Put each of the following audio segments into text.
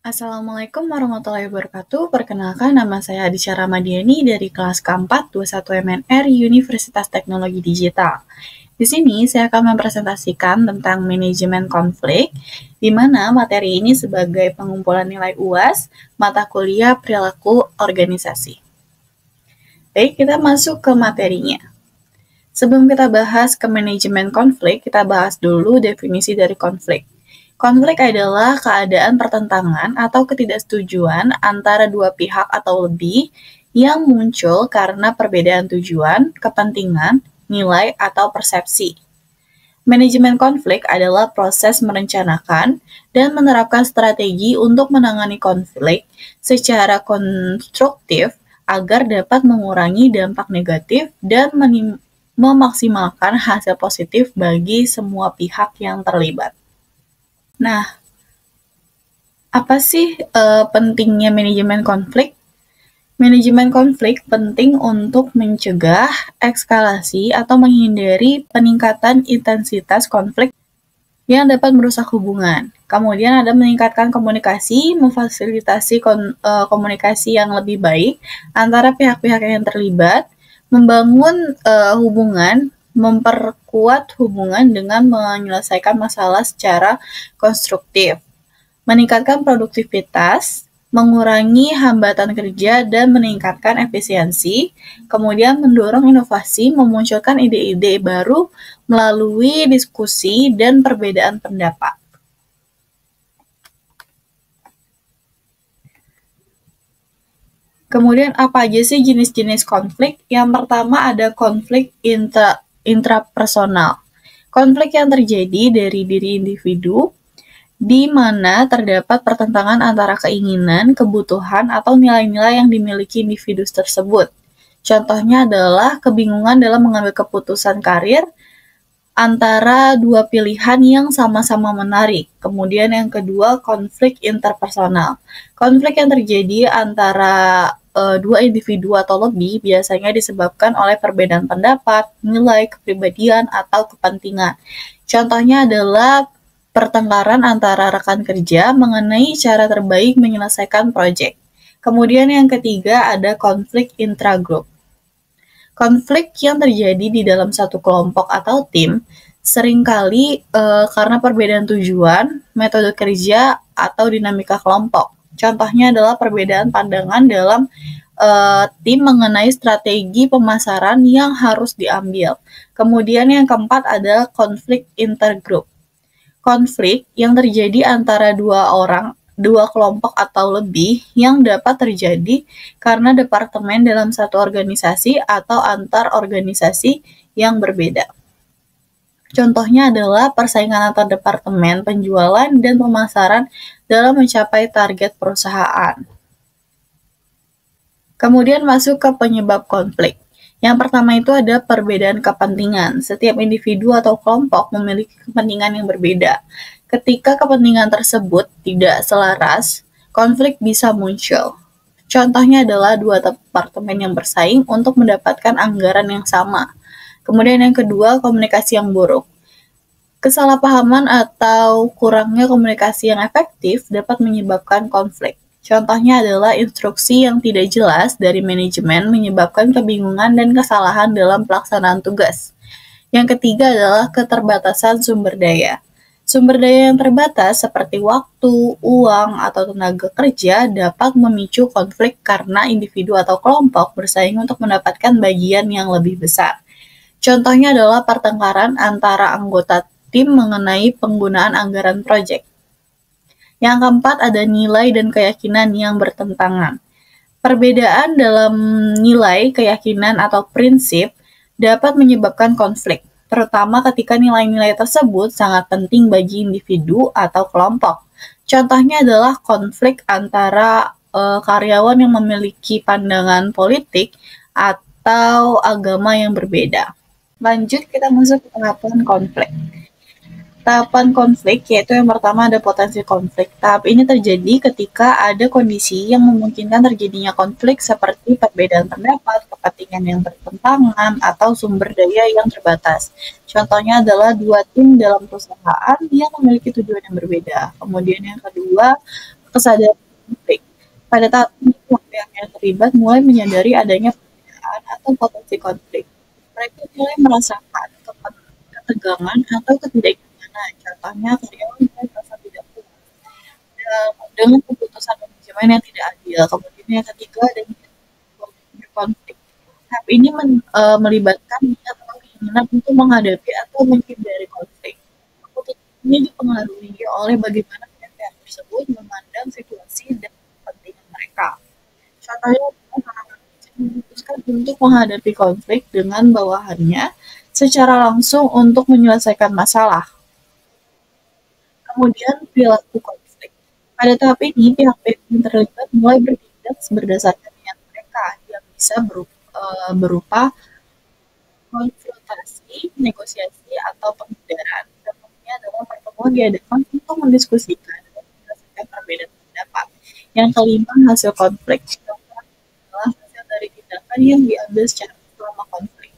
Assalamualaikum warahmatullahi wabarakatuh. Perkenalkan, nama saya Adisya Ramadiani dari kelas keempat 21 MNR Universitas Teknologi Digital. Di sini saya akan mempresentasikan tentang manajemen konflik, di mana materi ini sebagai pengumpulan nilai UAS, mata kuliah perilaku organisasi. Baik, kita masuk ke materinya. Sebelum kita bahas ke manajemen konflik, kita bahas dulu definisi dari konflik. Konflik adalah keadaan pertentangan atau ketidaksetujuan antara dua pihak atau lebih yang muncul karena perbedaan tujuan, kepentingan, nilai, atau persepsi. Manajemen konflik adalah proses merencanakan dan menerapkan strategi untuk menangani konflik secara konstruktif agar dapat mengurangi dampak negatif dan memaksimalkan hasil positif bagi semua pihak yang terlibat. Nah, apa sih pentingnya manajemen konflik? Manajemen konflik penting untuk mencegah eskalasi atau menghindari peningkatan intensitas konflik yang dapat merusak hubungan. Kemudian ada meningkatkan komunikasi, memfasilitasi komunikasi yang lebih baik antara pihak-pihak yang terlibat, membangun hubungan, memperkuat hubungan dengan menyelesaikan masalah secara konstruktif, meningkatkan produktivitas, mengurangi hambatan kerja, dan meningkatkan efisiensi, kemudian mendorong inovasi, memunculkan ide-ide baru melalui diskusi dan perbedaan pendapat. Kemudian apa aja sih jenis-jenis konflik? Yang pertama ada konflik intrapersonal. Konflik yang terjadi dari diri individu, di mana terdapat pertentangan antara keinginan, kebutuhan, atau nilai-nilai yang dimiliki individu tersebut. Contohnya adalah kebingungan dalam mengambil keputusan karir antara dua pilihan yang sama-sama menarik. Kemudian yang kedua, konflik interpersonal. Konflik yang terjadi antara dua individu atau lebih biasanya disebabkan oleh perbedaan pendapat, nilai, kepribadian, atau kepentingan. Contohnya adalah pertengkaran antara rekan kerja mengenai cara terbaik menyelesaikan proyek. Kemudian yang ketiga ada konflik intragrup. Konflik yang terjadi di dalam satu kelompok atau tim seringkali karena perbedaan tujuan, metode kerja, atau dinamika kelompok. Contohnya adalah perbedaan pandangan dalam tim mengenai strategi pemasaran yang harus diambil. Kemudian yang keempat adalah konflik intergroup. Konflik yang terjadi antara dua kelompok atau lebih yang dapat terjadi karena departemen dalam satu organisasi atau antar organisasi yang berbeda. Contohnya adalah persaingan antar departemen penjualan dan pemasaran dalam mencapai target perusahaan. Kemudian masuk ke penyebab konflik. Yang pertama itu ada perbedaan kepentingan. Setiap individu atau kelompok memiliki kepentingan yang berbeda. Ketika kepentingan tersebut tidak selaras, konflik bisa muncul. Contohnya adalah dua departemen yang bersaing untuk mendapatkan anggaran yang sama. Kemudian yang kedua, komunikasi yang buruk. Kesalahpahaman atau kurangnya komunikasi yang efektif dapat menyebabkan konflik. Contohnya adalah instruksi yang tidak jelas dari manajemen menyebabkan kebingungan dan kesalahan dalam pelaksanaan tugas. Yang ketiga adalah keterbatasan sumber daya. Sumber daya yang terbatas seperti waktu, uang, atau tenaga kerja dapat memicu konflik karena individu atau kelompok bersaing untuk mendapatkan bagian yang lebih besar. Contohnya adalah pertengkaran antara anggota tim mengenai penggunaan anggaran proyek. Yang keempat ada nilai dan keyakinan yang bertentangan. Perbedaan dalam nilai, keyakinan, atau prinsip dapat menyebabkan konflik, terutama ketika nilai-nilai tersebut sangat penting bagi individu atau kelompok. Contohnya adalah konflik antara karyawan yang memiliki pandangan politik atau agama yang berbeda. Lanjut, kita masuk ke tahapan konflik. Tahapan konflik yaitu yang pertama ada potensi konflik. Tahap ini terjadi ketika ada kondisi yang memungkinkan terjadinya konflik seperti perbedaan pendapat, kepentingan yang bertentangan, atau sumber daya yang terbatas. Contohnya adalah dua tim dalam perusahaan yang memiliki tujuan yang berbeda. Kemudian yang kedua, kesadaran konflik. Pada tahap ini, pihak yang terlibat mulai menyadari adanya perbedaan atau potensi konflik. Mereka mulai merasakan ketegangan atau ketidaknyamanan. Contohnya, karyawan mulai merasa tidak puas dengan keputusan manajemen yang tidak adil. Kemudian yang ketiga, ada konflik. Tahap ini melibatkan niat atau keinginan untuk menghadapi atau menghindari konflik. Keputusan ini dipengaruhi oleh bagaimana pihak tersebut memandang situasi dan kepentingan mereka. Contohnya, memutuskan untuk menghadapi konflik dengan bawahannya secara langsung untuk menyelesaikan masalah. Kemudian, perilaku konflik. Pada tahap ini, pihak-pihak yang terlibat mulai bertindak berdasarkan niat mereka yang bisa berupa konfrontasi, negosiasi, atau penghindaran. Contohnya adalah pertemuan diadakan untuk mendiskusikan dan menyelesaikan perbedaan pendapat. Yang kelima, hasil konflik. Adalah hasil dari tindakan yang diambil selama konflik.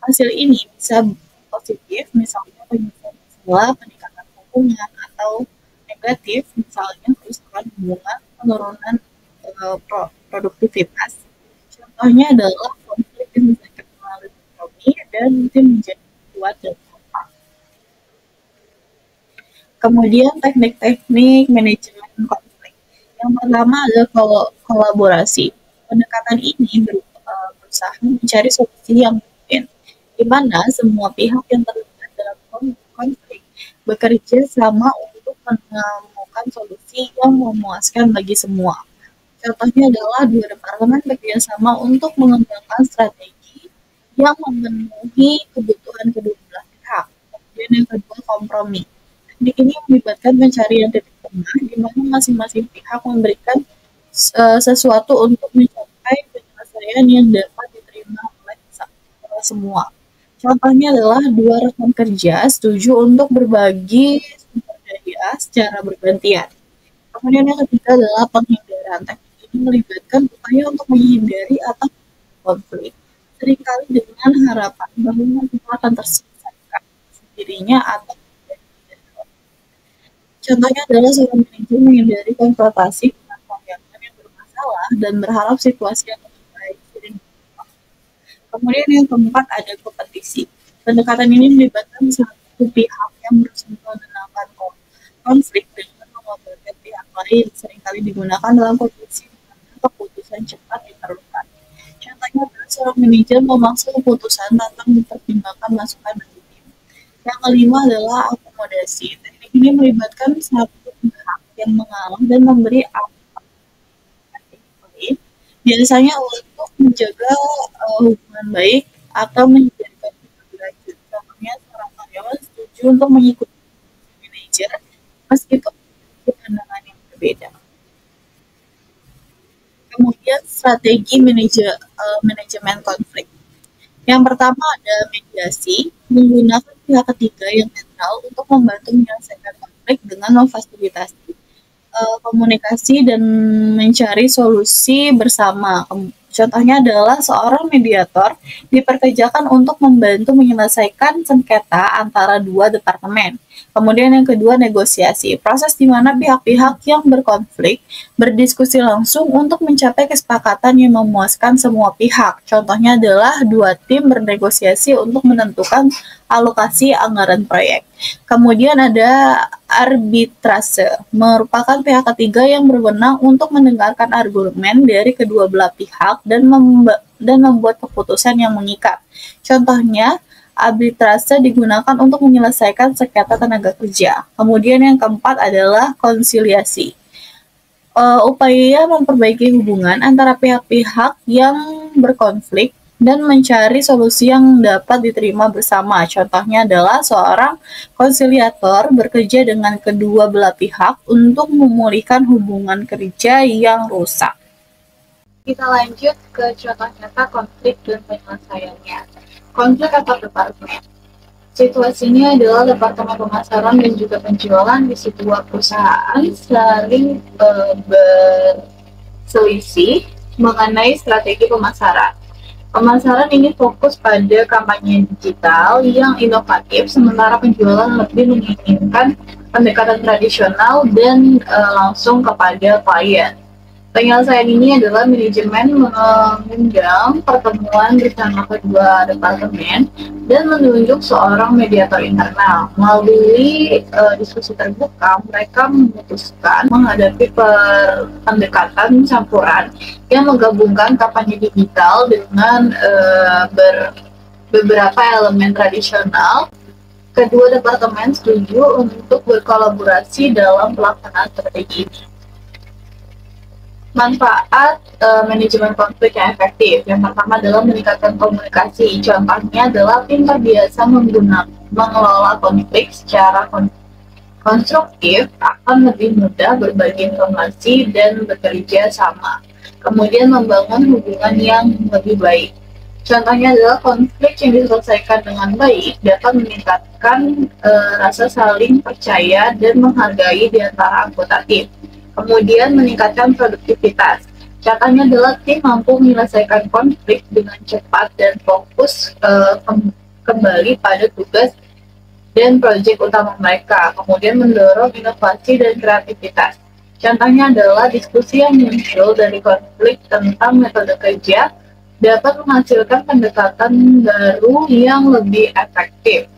Hasil ini bisa positif, misalnya penyelesaian masalah, peningkatan hubungan, atau negatif, misalnya kerusakan hubungan, penurunan produktivitas. Contohnya adalah konflik yang diselesaikan melalui kompromi dan tim menjadi kuat dan kompak. Kemudian teknik-teknik manajemen konflik. Yang pertama adalah kolaborasi. Pendekatan ini berusaha mencari solusi yang mungkin, di mana semua pihak yang terlibat dalam konflik bekerja sama untuk menemukan solusi yang memuaskan bagi semua. Contohnya adalah dua departemen bekerjasama untuk mengembangkan strategi yang memenuhi kebutuhan kedua belah pihak. Kemudian yang kedua, kompromi. Teknik ini melibatkan pencarian titik tengah di mana masing-masing pihak memberikan sesuatu untuk mencapai penyelesaian yang dapat diterima oleh semua. Contohnya adalah dua rekan kerja setuju untuk berbagi sumber daya secara bergantian. Kemudian yang ketiga adalah penghindaran. Teknik ini melibatkan upaya untuk menghindari atau konflik, seringkali dengan harapan bahwa kita akan terselesaikan sendirinya atau contohnya adalah seorang manajer menghindari konfrontasi dengan karyawan yang bermasalah dan berharap situasi yang lebih baik. Kemudian yang keempat ada kompetisi. Pendekatan ini melibatkan satu pihak yang berusaha menenangkan konflik dengan mengobrolkan pihak lain, seringkali digunakan dalam kondisi keputusan cepat diperlukan. Contohnya adalah seorang manajer memaksa keputusan tanpa mempertimbangkan masukan dari tim. Yang kelima adalah akomodasi. Teknik ini melibatkan satu pihak yang mengalah dan memberi biasanya untuk menjaga hubungan baik atau menghindari konflik lebih lanjut. Contohnya seorang karyawan setuju untuk mengikuti manajer meskipun pandangan yang berbeda. Kemudian strategi manajemen konflik. Yang pertama ada mediasi, menggunakan pihak ketiga yang netral untuk membantu menyelesaikan konflik dengan memfasilitasi komunikasi dan mencari solusi bersama. Contohnya adalah seorang mediator diperkerjakan untuk membantu menyelesaikan sengketa antara dua departemen. Kemudian yang kedua, negosiasi. Proses di mana pihak-pihak yang berkonflik berdiskusi langsung untuk mencapai kesepakatan yang memuaskan semua pihak. Contohnya adalah dua tim bernegosiasi untuk menentukan alokasi anggaran proyek. Kemudian ada arbitrase, merupakan pihak ketiga yang berwenang untuk mendengarkan argumen dari kedua belah pihak dan membuat keputusan yang mengikat. Contohnya, arbitrase digunakan untuk menyelesaikan sengketa tenaga kerja. Kemudian yang keempat adalah konsiliasi. Upaya memperbaiki hubungan antara pihak-pihak yang berkonflik dan mencari solusi yang dapat diterima bersama. Contohnya adalah seorang konsiliator bekerja dengan kedua belah pihak untuk memulihkan hubungan kerja yang rusak. Kita lanjut ke contoh nyata konflik dan penyelesaiannya. Konflik atau departemen. Situasinya adalah departemen pemasaran dan juga penjualan di sebuah perusahaan saling berselisih mengenai strategi pemasaran. Pemasaran ini fokus pada kampanye digital yang inovatif, sementara penjualan lebih menginginkan pendekatan tradisional dan langsung kepada klien. Penyelesaian ini adalah manajemen mengundang pertemuan bersama kedua departemen dan menunjuk seorang mediator internal. Melalui diskusi terbuka, mereka memutuskan menghadapi pendekatan campuran yang menggabungkan kampanye digital dengan beberapa elemen tradisional. Kedua departemen setuju untuk berkolaborasi dalam pelaksanaan strategi ini. Manfaat manajemen konflik yang efektif. Yang pertama adalah meningkatkan komunikasi. Contohnya adalah tim terbiasa mengelola konflik secara konstruktif akan lebih mudah berbagi informasi dan bekerja sama. Kemudian membangun hubungan yang lebih baik. Contohnya adalah konflik yang diselesaikan dengan baik dapat meningkatkan rasa saling percaya dan menghargai di antara anggota tim. Kemudian meningkatkan produktivitas. Contohnya adalah tim mampu menyelesaikan konflik dengan cepat dan fokus kembali pada tugas dan proyek utama mereka. Kemudian mendorong inovasi dan kreativitas. Contohnya adalah diskusi yang muncul dari konflik tentang metode kerja dapat menghasilkan pendekatan baru yang lebih efektif.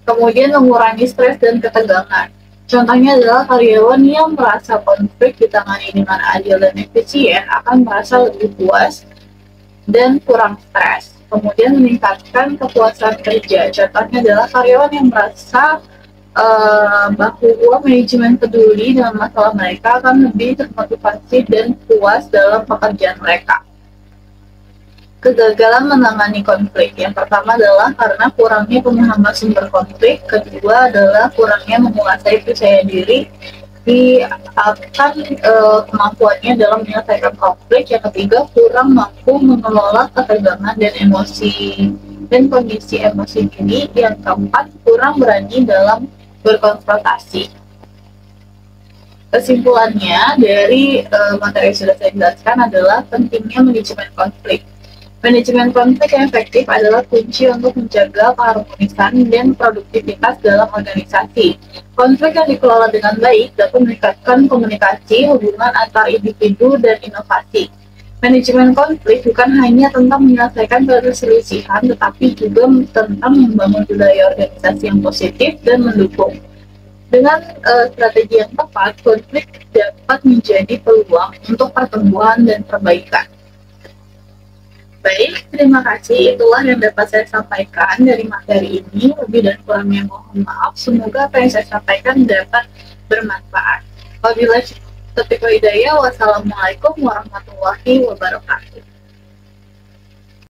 Kemudian mengurangi stres dan ketegangan. Contohnya adalah karyawan yang merasa konflik ditangani dengan adil dan efisien akan merasa lebih puas dan kurang stres. Kemudian meningkatkan kepuasan kerja. Contohnya adalah karyawan yang merasa bahwa manajemen peduli dengan masalah mereka akan lebih termotivasi dan puas dalam pekerjaan mereka. Kegagalan menangani konflik. Yang pertama adalah karena kurangnya pemahaman sumber konflik. Kedua adalah kurangnya menguasai percaya diri akan kemampuannya dalam menyelesaikan konflik. Yang ketiga, kurang mampu mengelola ketegangan dan emosi dan kondisi emosi diri. Yang keempat, kurang berani dalam berkonfrontasi. Kesimpulannya dari materi yang sudah saya jelaskan adalah pentingnya manajemen konflik. Manajemen konflik yang efektif adalah kunci untuk menjaga keharmonisan dan produktivitas dalam organisasi. Konflik yang dikelola dengan baik dapat meningkatkan komunikasi, hubungan antar individu, dan inovasi. Manajemen konflik bukan hanya tentang menyelesaikan perselisihan, tetapi juga tentang membangun budaya organisasi yang positif dan mendukung. Dengan strategi yang tepat, konflik dapat menjadi peluang untuk pertumbuhan dan perbaikan. Baik, terima kasih. Itulah yang dapat saya sampaikan dari materi ini. Lebih dan kurangnya mohon maaf. Semoga apa yang saya sampaikan dapat bermanfaat. Wabillahi taufiq wal hidayah. Wassalamualaikum warahmatullahi wabarakatuh.